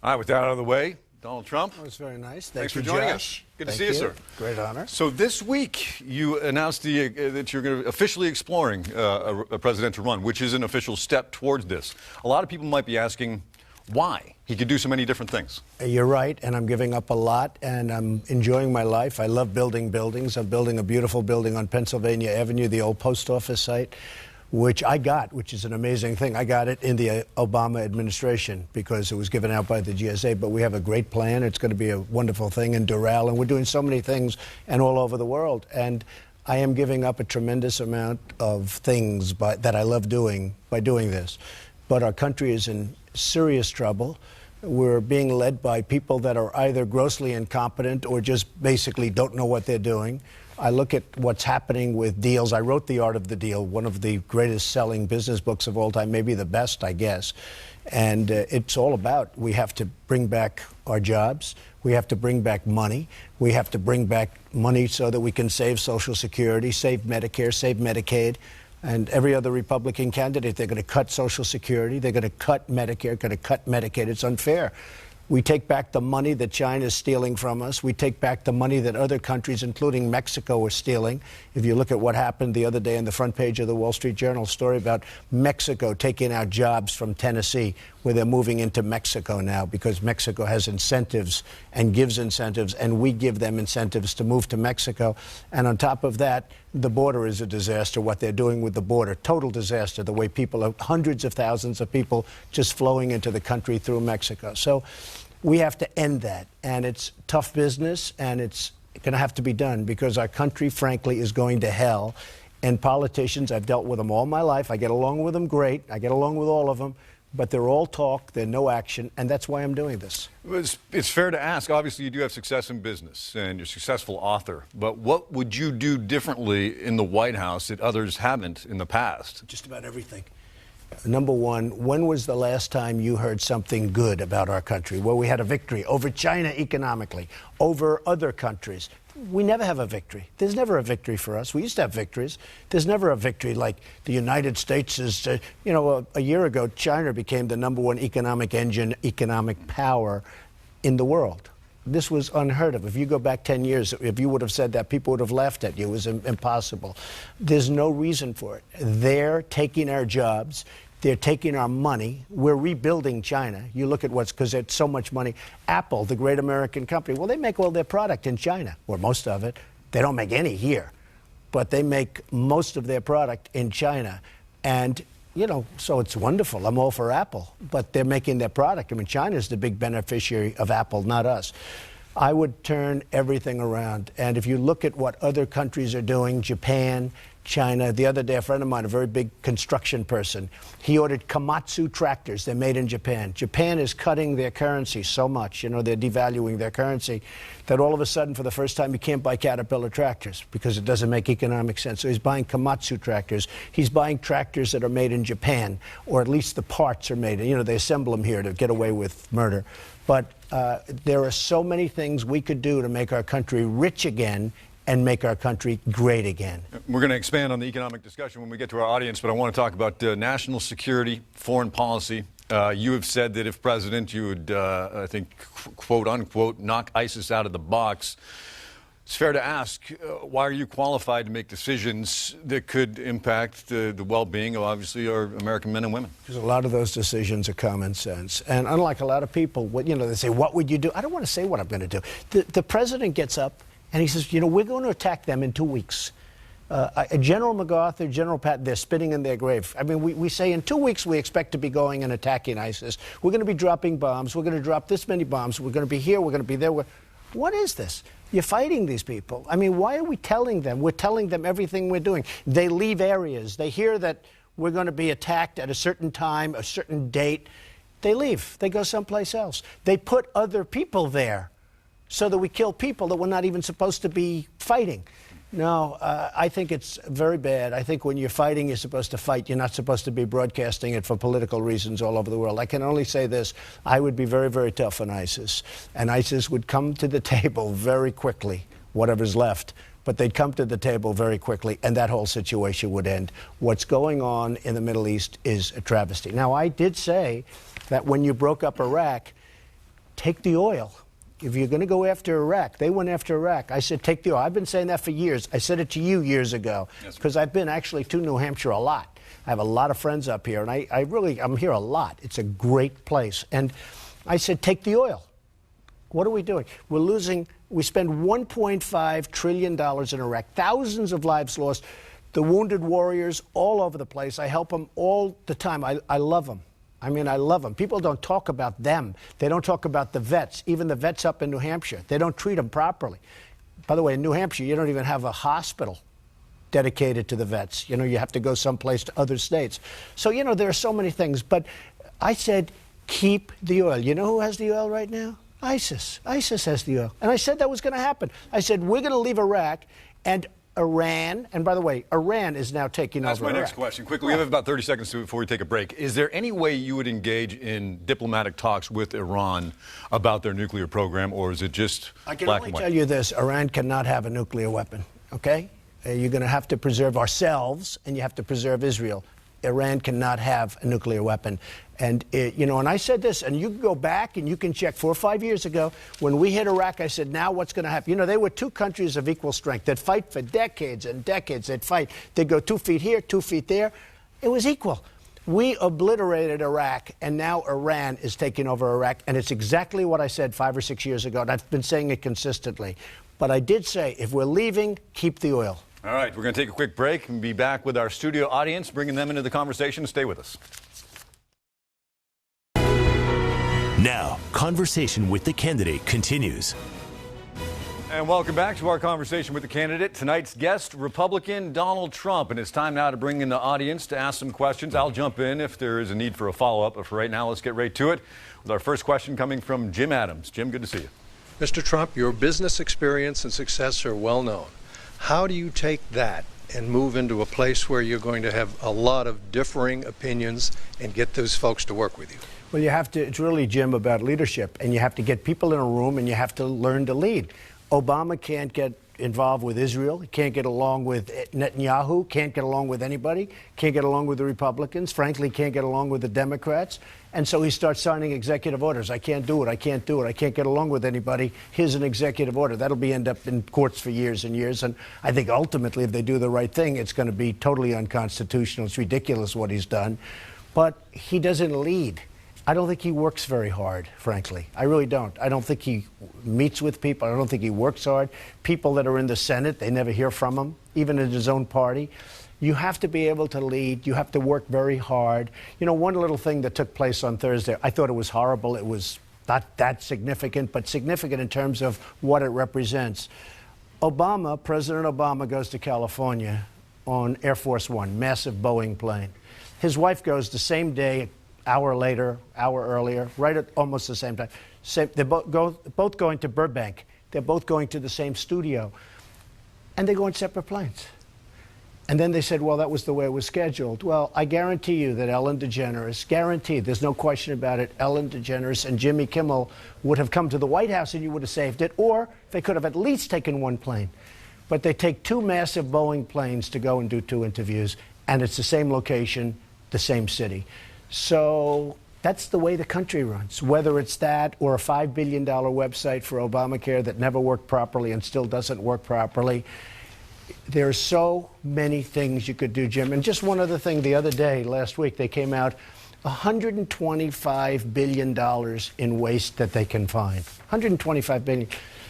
All right, with that out of the way, Donald Trump. That was very nice. Thanks for joining us. Good to see you, sir. Great honor. So this week, you announced that you're going to officially exploring a presidential run, which is an official step towards this. A lot of people might be asking why. He could do so many different things. You're right, and I'm giving up a lot, and I'm enjoying my life. I love building buildings. I'm building a beautiful building on Pennsylvania Avenue, the old post office site, which I got, which is an amazing thing. I got it in the Obama administration because it was given out by the GSA, but we have a great plan. It's going to be a wonderful thing in Doral, and we're doing so many things and all over the world. And I am giving up a tremendous amount of things that I love doing by doing this. But our country is in serious trouble. We're being led by people that are either grossly incompetent or just basically don't know what they're doing. I look at what's happening with deals. I wrote The Art of the Deal, one of the greatest selling business books of all time, maybe the best, I guess. And it's all about we have to bring back our jobs. We have to bring back money. We have to bring back money so that we can save Social Security, save Medicare, save Medicaid. And every other Republican candidate, they're going to cut Social Security, they're going to cut Medicare, going to cut Medicaid. It's unfair. We take back the money that China is stealing from us. We take back the money that other countries, including Mexico, are stealing. If you look at what happened the other day on the front page of the Wall Street Journal, story about Mexico taking out jobs from Tennessee, where they're moving into Mexico now because Mexico has incentives and gives incentives, and we give them incentives to move to Mexico. And on top of that, the border is a disaster, what they're doing with the border. Total disaster, the way hundreds of thousands of people just flowing into the country through Mexico. So we have to end that. And it's tough business, and it's going to have to be done because our country, frankly, is going to hell. And politicians, I've dealt with them all my life. I get along with them great. I get along with all of them. But they're all talk, they're no action, and that's why I'm doing this. It's fair to ask. Obviously, you do have success in business, and you're a successful author. But what would you do differently in the White House that others haven't in the past? Just about everything. Number one, when was the last time you heard something good about our country, where we had a victory over China economically, over other countries? We never have a victory. There's never a victory for us. We used to have victories. There's never a victory like the United States is. You know, a year ago, China became the #1 economic engine, economic power in the world. This was unheard of. If you go back 10 years, if you would have said that, people would have laughed at you. It was impossible. There's no reason for it. They're taking our jobs. They're taking our money. We're rebuilding China. You look at because it's so much money. Apple, the great American company, well, they make all their product in China, or most of it. They don't make any here, but they make most of their product in China. And, you know, so it's wonderful. I'm all for Apple, but they're making their product. I mean, China's the big beneficiary of Apple, not us. I would turn everything around. And if you look at what other countries are doing, Japan, China. The other day, a friend of mine, a very big construction person, he ordered Komatsu tractors. They're made in Japan. Japan is cutting their currency so much, you know, they're devaluing their currency, that all of a sudden, for the first time, you can't buy Caterpillar tractors because it doesn't make economic sense. So he's buying Komatsu tractors. He's buying tractors that are made in Japan, or at least the parts are made. You know, they assemble them here to get away with murder. But there are so many things we could do to make our country rich again and make our country great again. We're going to expand on the economic discussion when we get to our audience, but I want to talk about national security, foreign policy. You have said that if president, you would, I think, quote unquote, knock ISIS out of the box. It's fair to ask, why are you qualified to make decisions that could impact the well-being of, obviously, our American men and women? Because a lot of those decisions are common sense. And unlike a lot of people, you know, they say, what would you do? I don't want to say what I'm going to do. The president gets up and he says, you know, we're going to attack them in 2 weeks. General MacArthur, General Patton, they're spitting in their grave. I mean, we say in 2 weeks we expect to be going and attacking ISIS. We're going to be dropping bombs. We're going to drop this many bombs. We're going to be here. We're going to be there. What is this? You're fighting these people. I mean, why are we telling them? We're telling them everything we're doing. They leave areas. They hear that we're going to be attacked at a certain time, a certain date. They leave. They go someplace else. They put other people there so that we kill people that we're not even supposed to be fighting. No, I think it's very bad. I think when you're fighting, you're supposed to fight. You're not supposed to be broadcasting it for political reasons all over the world. I can only say this. I would be very, very tough on ISIS. And ISIS would come to the table very quickly, whatever's left. But they'd come to the table very quickly, and that whole situation would end. What's going on in the Middle East is a travesty. Now, I did say that when you broke up Iraq, take the oil. If you're going to go after Iraq, they went after Iraq. I said, take the oil. I've been saying that for years. I said it to you years ago because I've been actually to New Hampshire a lot. I have a lot of friends up here, and I'm here a lot. It's a great place. And I said, take the oil. What are we doing? We spend $1.5 trillion in Iraq, thousands of lives lost, the wounded warriors all over the place. I help them all the time. I love them. I mean, I love them. People don't talk about them. They don't talk about the vets, even the vets up in New Hampshire. They don't treat them properly. By the way, in New Hampshire, you don't even have a hospital dedicated to the vets. You know, you have to go someplace to other states. So, you know, there are so many things. But I said, keep the oil. You know who has the oil right now? ISIS. ISIS has the oil. And I said that was going to happen. I said, we're going to leave Iraq, and Iran, and by the way, Iran is now taking over Iraq. That's my next question. Quickly, we have about 30 seconds before we take a break. Is there any way you would engage in diplomatic talks with Iran about their nuclear program, or is it just I can black only and white? tell you this, Iran cannot have a nuclear weapon, okay? You're going to have to preserve ourselves, and you have to preserve Israel. Iran cannot have a nuclear weapon. And, you know, and I said this, and you can go back and you can check 4 or 5 years ago, when we hit Iraq, I said, now what's going to happen? You know, they were two countries of equal strength. They'd fight for decades and decades. They'd fight. They'd go 2 feet here, 2 feet there. It was equal. We obliterated Iraq, and now Iran is taking over Iraq. And it's exactly what I said 5 or 6 years ago, and I've been saying it consistently. But I did say, if we're leaving, keep the oil. All right, we're going to take a quick break and be back with our studio audience, bringing them into the conversation. Stay with us. Now, conversation with the candidate continues. And welcome back to our conversation with the candidate. Tonight's guest, Republican Donald Trump. And it's time now to bring in the audience to ask some questions. I'll jump in if there is a need for a follow-up. But for right now, let's get right to it with our first question coming from Jim Adams. Jim, good to see you. Mr. Trump, your business experience and success are well known. How do you take that and move into a place where you're going to have a lot of differing opinions and get those folks to work with you? Well, you have to, it's really, Jim, about leadership, and you have to get people in a room, and you have to learn to lead. Obama can't get involved with Israel. He can't get along with Netanyahu, can't get along with anybody, can't get along with the Republicans, frankly, can't get along with the Democrats. And so he starts signing executive orders. I can't do it. I can't do it. I can't get along with anybody. Here's an executive order. That'll end up in courts for years and years. And I think ultimately, if they do the right thing, it's going to be totally unconstitutional. It's ridiculous what he's done. But he doesn't lead. I don't think he works very hard, frankly. I really don't. I don't think he meets with people. I don't think he works hard. People that are in the Senate, they never hear from him, even in his own party. You have to be able to lead. You have to work very hard. You know, one little thing that took place on Thursday, I thought it was horrible. It was not that significant, but significant in terms of what it represents. President Obama goes to California on Air Force One, massive Boeing plane. His wife goes the same day, hour later, hour earlier, right at almost the same time. They're both going to Burbank. They're both going to the same studio. And they go on separate planes. And then they said, well, that was the way it was scheduled. Well, I guarantee you that Ellen DeGeneres, guaranteed, there's no question about it, Ellen DeGeneres and Jimmy Kimmel would have come to the White House and you would have saved it, or they could have at least taken one plane. But they take two massive Boeing planes to go and do two interviews, and it's the same location, the same city. So that's the way the country runs, whether it's that or a $5 billion website for Obamacare that never worked properly and still doesn't work properly. There are so many things you could do, Jim. And just one other thing, the other day, last week, they came out $125 billion in waste that they can find. $125 billion.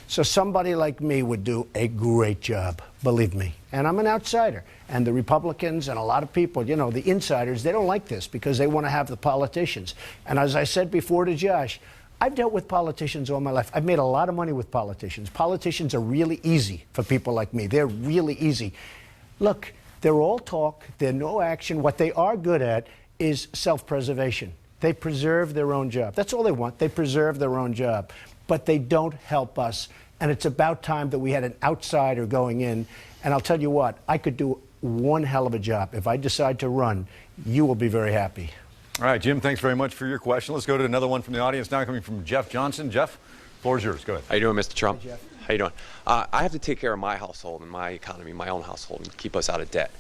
So somebody like me would do a great job, believe me. And I'm an outsider. And the Republicans and a lot of people, you know, the insiders, they don't like this because they want to have the politicians. And as I said before to Josh, I've dealt with politicians all my life. I've made a lot of money with politicians. Politicians are really easy for people like me. They're really easy. Look, they're all talk. They're no action. What they are good at is self-preservation. They preserve their own job. That's all they want. They preserve their own job. But they don't help us. And it's about time that we had an outsider going in. And I'll tell you what, I could do one hell of a job. If I decide to run, you will be very happy. All right, Jim, thanks very much for your question. Let's go to another one from the audience now, coming from Jeff Johnson. Jeff, floor is yours. Go ahead. How you doing, Mr. Trump? Hey, Jeff. How you doing? I have to take care of my household and my economy, my own household, and keep us out of debt.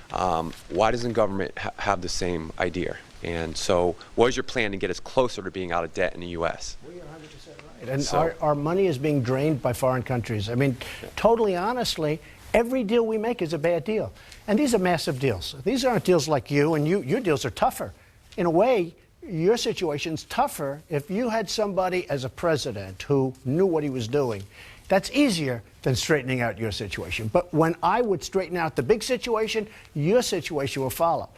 Why doesn't government have the same idea? And so what is your plan to get us closer to being out of debt in the U.S.? Well, you're 100% right. And So- our money is being drained by foreign countries. I mean, totally honestly, every deal we make is a bad deal. And these are massive deals. These aren't deals like you, and your deals are tougher. In a way, your situation's tougher if you had somebody as a president who knew what he was doing. That's easier than straightening out your situation. But when I would straighten out the big situation, your situation will follow.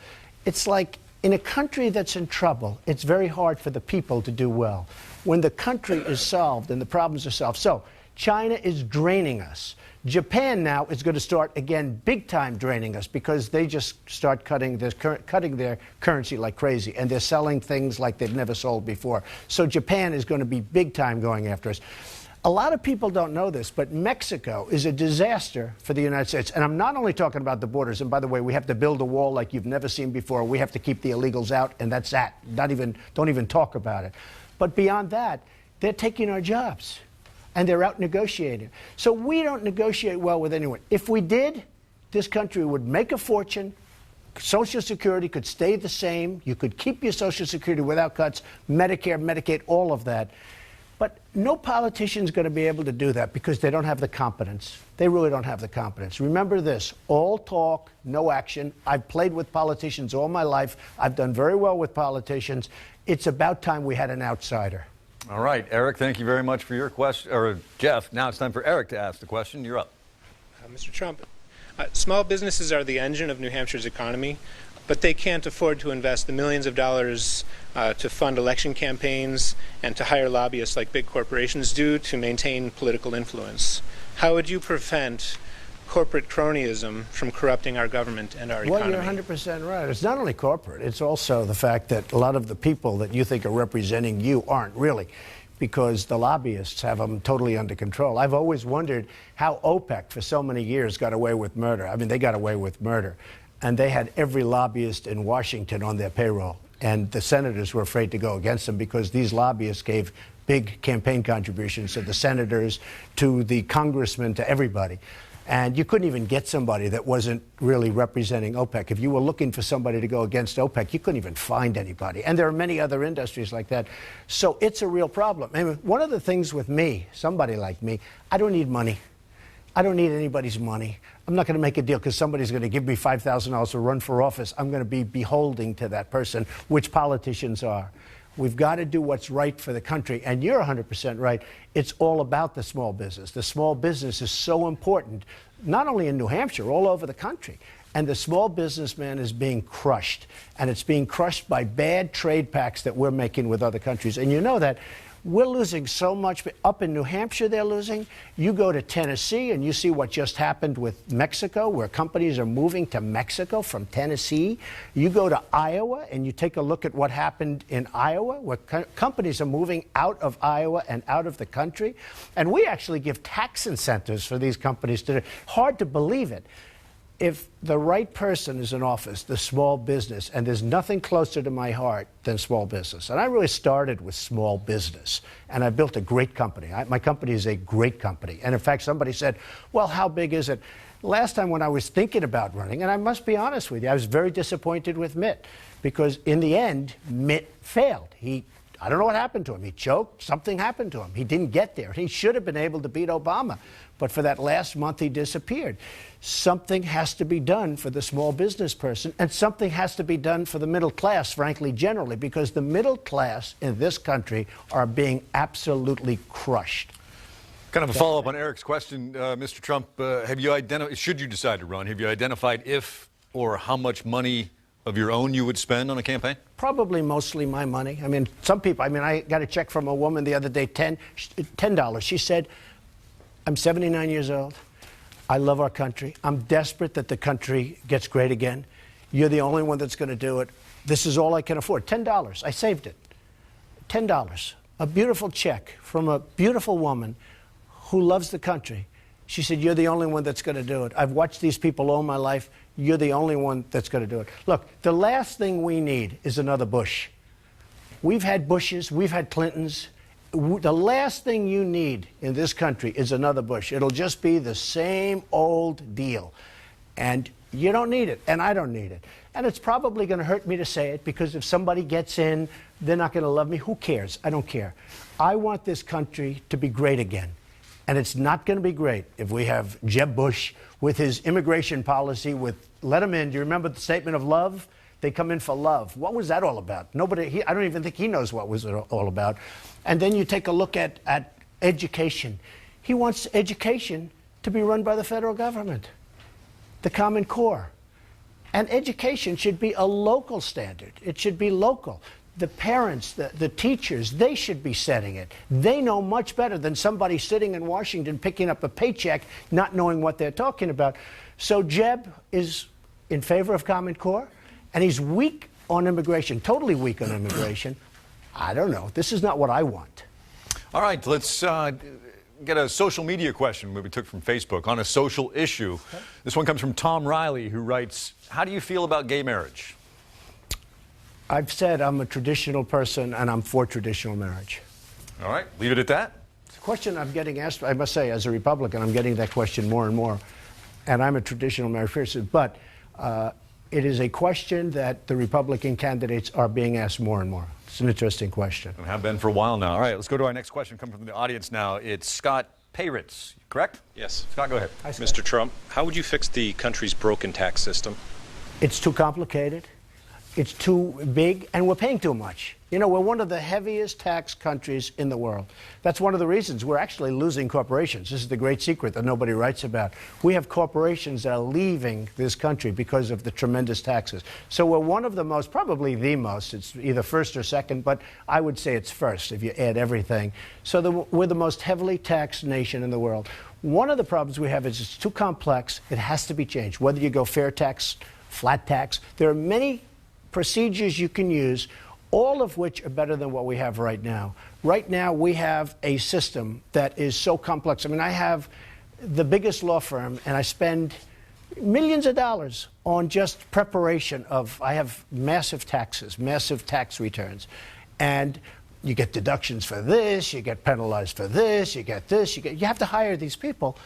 It's like in a country that's in trouble, it's very hard for the people to do well. When the country is solved and the problems are solved. So China is draining us. Japan now is going to start again big time draining us because they just start cutting their currency like crazy, and they're selling things like they've never sold before. So Japan is going to be big time going after us. A lot of people don't know this, but Mexico is a disaster for the United States. And I'm not only talking about the borders. And by the way, we have to build a wall like you've never seen before. We have to keep the illegals out, and that's that. Don't even talk about it. But beyond that, they're taking our jobs, and they're out negotiating. So we don't negotiate well with anyone. If we did, this country would make a fortune. Social Security could stay the same. You could keep your Social Security without cuts, Medicare, Medicaid, all of that. But no politician's going to be able to do that because they don't have the competence. They really don't have the competence. Remember this, all talk, no action. I've played with politicians all my life. I've done very well with politicians. It's about time we had an outsider. All right, Eric, thank you very much for your question. Or Jeff, now it's time for Eric to ask the question. You're up. Mr. Trump, small businesses are the engine of New Hampshire's economy, but they can't afford to invest the millions of dollars to fund election campaigns and to hire lobbyists like big corporations do to maintain political influence. How would you prevent corporate cronyism from corrupting our government and our economy? Well, you're 100% right. It's not only corporate. It's also the fact that a lot of the people that you think are representing you aren't really, because the lobbyists have them totally under control. I've always wondered how OPEC for so many years got away with murder. I mean, they got away with murder. And they had every lobbyist in Washington on their payroll. And the senators were afraid to go against them because these lobbyists gave big campaign contributions to the senators, to the congressmen, to everybody. And you couldn't even get somebody that wasn't really representing OPEC. If you were looking for somebody to go against OPEC, you couldn't even find anybody. And there are many other industries like that. So it's a real problem. I mean, one of the things with me, somebody like me, I don't need money. I don't need anybody's money. I'm not going to make a deal because somebody's going to give me $5,000 to run for office. I'm going to be beholding to that person, which politicians are. We've got to do what's right for the country. And you're 100% right. It's all about the small business. The small business is so important, not only in New Hampshire, all over the country. And the small businessman is being crushed. And it's being crushed by bad trade pacts that we're making with other countries. And you know that. We're losing so much. Up in New Hampshire, they're losing. You go to Tennessee, and you see what just happened with Mexico, where companies are moving to Mexico from Tennessee. You go to Iowa, and you take a look at what happened in Iowa, where companies are moving out of Iowa and out of the country. And we actually give tax incentives for these companies to do. Hard to believe it. If the right person is in office, the small business, and there's nothing closer to my heart than small business. And I really started with small business, and I built a great company. My company is a great company. And in fact, somebody said, well, how big is it? Last time when I was thinking about running, and I must be honest with you, I was very disappointed with Mitt, because in the end, Mitt failed. I don't know what happened to him. He choked. Something happened to him. He didn't get there. He should have been able to beat Obama. But for that last month, he disappeared. Something has to be done for the small business person, and something has to be done for the middle class, frankly, generally, because the middle class in this country are being absolutely crushed. Kind of a follow-up on Eric's question, Mr. Trump. Have you identified, should you decide to run, have you identified if or how much money of your own you would spend on a campaign? Probably mostly my money. I mean, some people, I got a check from a woman the other day, $10. She said, I'm 79 years old. I love our country. I'm desperate that the country gets great again. You're the only one that's going to do it. This is all I can afford. $10. I saved it. $10. A beautiful check from a beautiful woman who loves the country. She said, you're the only one that's going to do it. I've watched these people all my life. You're the only one that's going to do it. Look, the last thing we need is another Bush. We've had Bushes. We've had Clintons. The last thing you need in this country is another Bush. It'll just be the same old deal. And you don't need it, and I don't need it. And it's probably going to hurt me to say it, because if somebody gets in, they're not going to love me. Who cares? I don't care. I want this country to be great again. And it's not going to be great if we have Jeb Bush with his immigration policy with let them in. Do you remember the statement of love? They come in for love. What was that all about? I don't even think he knows what was it all about. And then you take a look at education. He wants education to be run by the federal government, the Common Core. And education should be a local standard. It should be local. The parents, the teachers, they should be setting it. They know much better than somebody sitting in Washington picking up a paycheck, not knowing what they're talking about. So Jeb is in favor of Common Core, and he's weak on immigration, totally weak on immigration. I don't know. This is not what I want. All right, let's get a social media question we took from Facebook on a social issue. This one comes from Tom Riley, who writes, how do you feel about gay marriage? I've said I'm a traditional person, and I'm for traditional marriage. All right, leave it at that. It's a question I'm getting asked, I must say, as a Republican, I'm getting that question more and more. And I'm a traditional marriage person. But it is a question that the Republican candidates are being asked more and more. It's an interesting question. And have been for a while now. All right, let's go to our next question coming from the audience now. It's Scott Payritz, correct? Yes. Scott, go ahead. Hi, Scott. Mr. Trump, how would you fix the country's broken tax system? It's too complicated. It's too big, and we're paying too much. You know, we're one of the heaviest tax countries in the world. That's one of the reasons we're actually losing corporations. This is the great secret that nobody writes about. We have corporations that are leaving this country because of the tremendous taxes. So we're one of the most, probably the most, it's either first or second, but I would say it's first if you add everything. So we're the most heavily taxed nation in the world. One of the problems we have is it's too complex. It has to be changed. Whether you go fair tax, flat tax, there are many procedures you can use, all of which are better than what we have right now. Right now, we have a system that is so complex. I mean, I have the biggest law firm, and I spend millions of dollars on just preparation of, I have massive taxes, massive tax returns. And you get deductions for this, you get penalized for this, you get this, you have to hire these people.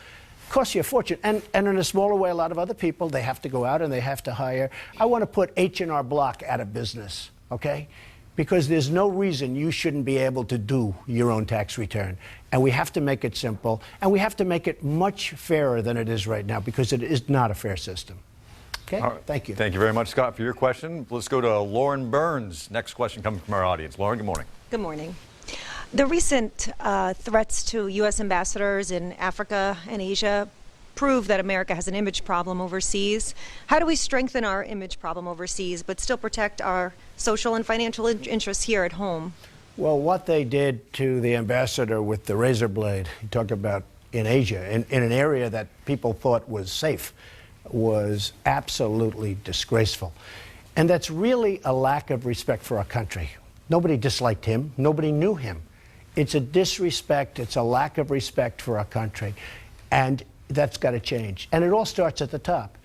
Costs you a fortune. And in a smaller way, a lot of other people, they have to go out and they have to hire. I want to put H&R Block out of business, okay? Because there's no reason you shouldn't be able to do your own tax return. And we have to make it simple, and we have to make it much fairer than it is right now, because it is not a fair system. Okay? All right. Thank you. Thank you very much, Scott, for your question. Let's go to Lauren Burns. Next question coming from our audience. Lauren, good morning. Good morning. The recent threats to U.S. ambassadors in Africa and Asia prove that America has an image problem overseas. How do we strengthen our image problem overseas but still protect our social and financial interests here at home? Well, what they did to the ambassador with the razor blade, you talk about in Asia, in an area that people thought was safe, was absolutely disgraceful. And that's really a lack of respect for our country. Nobody disliked him. Nobody knew him. It's a disrespect. It's a lack of respect for our country. And that's got to change. And it all starts at the top.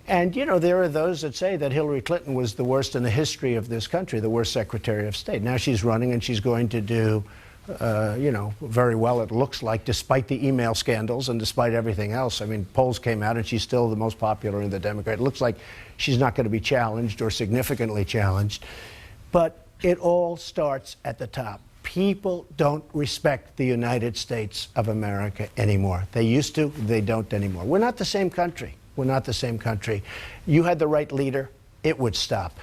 And, you know, there are those that say that Hillary Clinton was the worst in the history of this country, the worst Secretary of State. Now she's running, and she's going to do, you know, very well, it looks like, despite the email scandals and despite everything else. I mean, polls came out, and she's still the most popular in the Democrat. It looks like she's not going to be challenged or significantly challenged. But it all starts at the top. People don't respect the United States of America anymore. They used to, they don't anymore. We're not the same country. We're not the same country. You had the right leader, it would stop.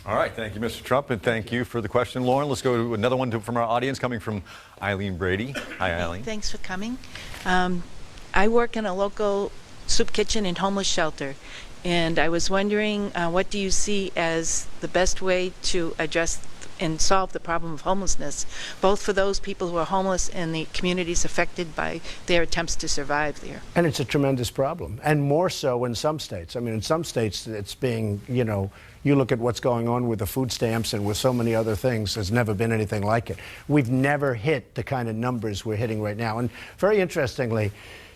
All right, thank you, Mr. Trump, and thank you for the question, Lauren. Let's go to another one from our audience coming from Eileen Brady. Hi, Eileen. Thanks for coming. I work in a local soup kitchen and homeless shelter, and I was wondering, what do you see as the best way to address and solve the problem of homelessness, both for those people who are homeless and the communities affected by their attempts to survive there? And it's a tremendous problem, and more so in some states. I mean, in some states it's being, you know, you look at what's going on with the food stamps and with so many other things, there's never been anything like it. We've never hit the kind of numbers we're hitting right now. And very interestingly,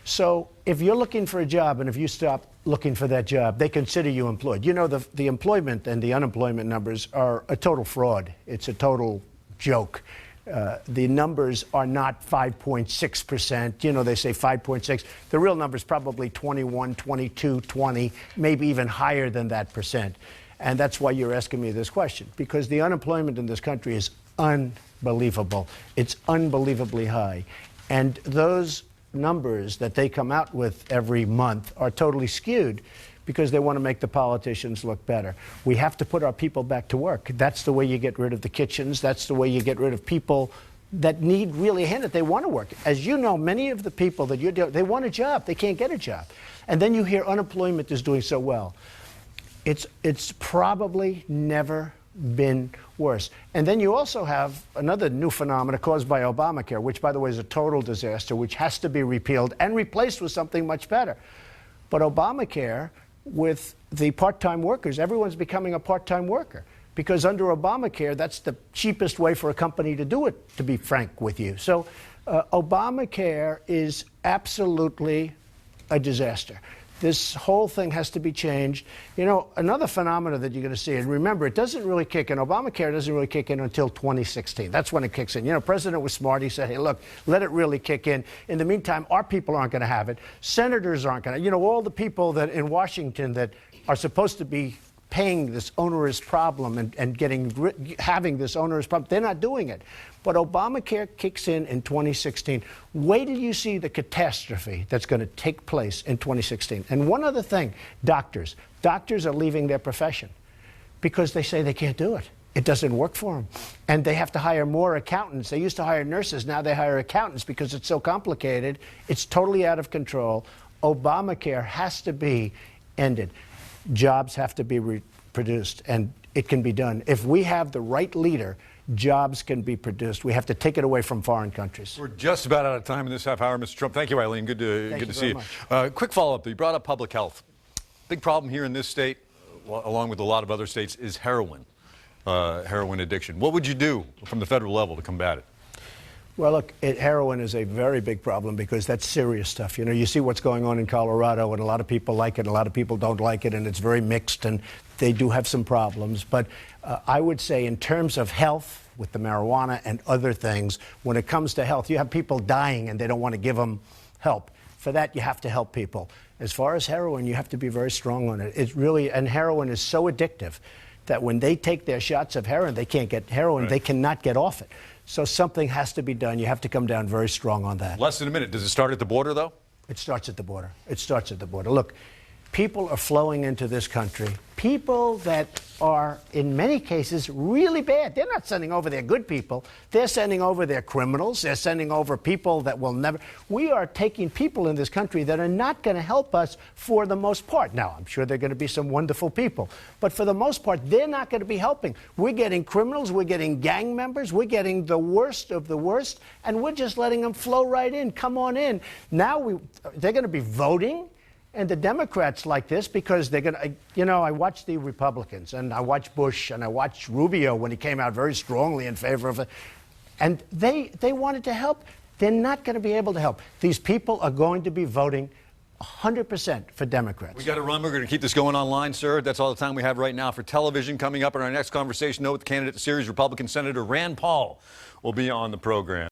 so if you're looking for a job and if you stop looking for that job, they consider you employed. You know, the employment and the unemployment numbers are a total fraud. It's a total joke. The numbers are not 5.6%. You know, they say 5.6. The real number is probably 21, 22, 20, maybe even higher than that percent. And that's why you're asking me this question, because the unemployment in this country is unbelievable. It's unbelievably high. And those numbers that they come out with every month are totally skewed because they want to make the politicians look better. We have to put our people back to work. That's the way you get rid of the kitchens. That's the way you get rid of people that need really a hand that they want to work. As you know, many of the people that you're dealing, they want a job. They can't get a job. And then you hear unemployment is doing so well. It's probably never been worse. And then you also have another new phenomenon caused by Obamacare, which, by the way, is a total disaster, which has to be repealed and replaced with something much better. But Obamacare, with the part-time workers, everyone's becoming a part-time worker. Because under Obamacare, that's the cheapest way for a company to do it, to be frank with you. So Obamacare is absolutely a disaster. This whole thing has to be changed. You know, another phenomenon that you're going to see, and remember, it doesn't really kick in. Obamacare doesn't really kick in until 2016. That's when it kicks in. You know, the president was smart. He said, hey, look, let it really kick in. In the meantime, our people aren't going to have it. Senators aren't going to. You know, all the people that in Washington that are supposed to be paying this onerous problem and having this onerous problem, they're not doing it. But Obamacare kicks in 2016. Wait till you see the catastrophe that's going to take place in 2016. And one other thing, doctors. Doctors are leaving their profession because they say they can't do it. It doesn't work for them. And they have to hire more accountants. They used to hire nurses. Now they hire accountants because it's so complicated. It's totally out of control. Obamacare has to be ended. Jobs have to be produced, and it can be done. If we have the right leader, jobs can be produced. We have to take it away from foreign countries. We're just about out of time in this half hour, Mr. Trump. Thank you, Eileen. Good to see you. Quick follow-up. You brought up public health. Big problem here in this state, along with a lot of other states, is heroin addiction. What would you do from the federal level to combat it? Well, look, heroin is a very big problem because that's serious stuff. You know, you see what's going on in Colorado, and a lot of people like it, and a lot of people don't like it, and it's very mixed, and they do have some problems. But I would say in terms of health, with the marijuana and other things, when it comes to health, you have people dying, and they don't want to give them help. For that, you have to help people. As far as heroin, you have to be very strong on it. It's really, and heroin is so addictive that when they take their shots of heroin, they can't get heroin, They cannot get off it. So something has to be done. You have to come down very strong on that. Less than a minute. Does it start at the border, though? It starts at the border. It starts at the border. Look, people are flowing into this country. People that are, in many cases, really bad. They're not sending over their good people. They're sending over their criminals. They're sending over people that will never. We are taking people in this country that are not going to help us for the most part. Now, I'm sure there are going to be some wonderful people. But for the most part, they're not going to be helping. We're getting criminals. We're getting gang members. We're getting the worst of the worst. And we're just letting them flow right in. Come on in. Now they're going to be voting. And the Democrats like this because they're going to, you know, I watched the Republicans, and I watched Bush, and I watched Rubio when he came out very strongly in favor of it. And they wanted to help. They're not going to be able to help. These people are going to be voting 100% for Democrats. We got to run. We're going to keep this going online, sir. That's all the time we have right now for television. Coming up in our next conversation, note the candidate series, Republican Senator Rand Paul will be on the program.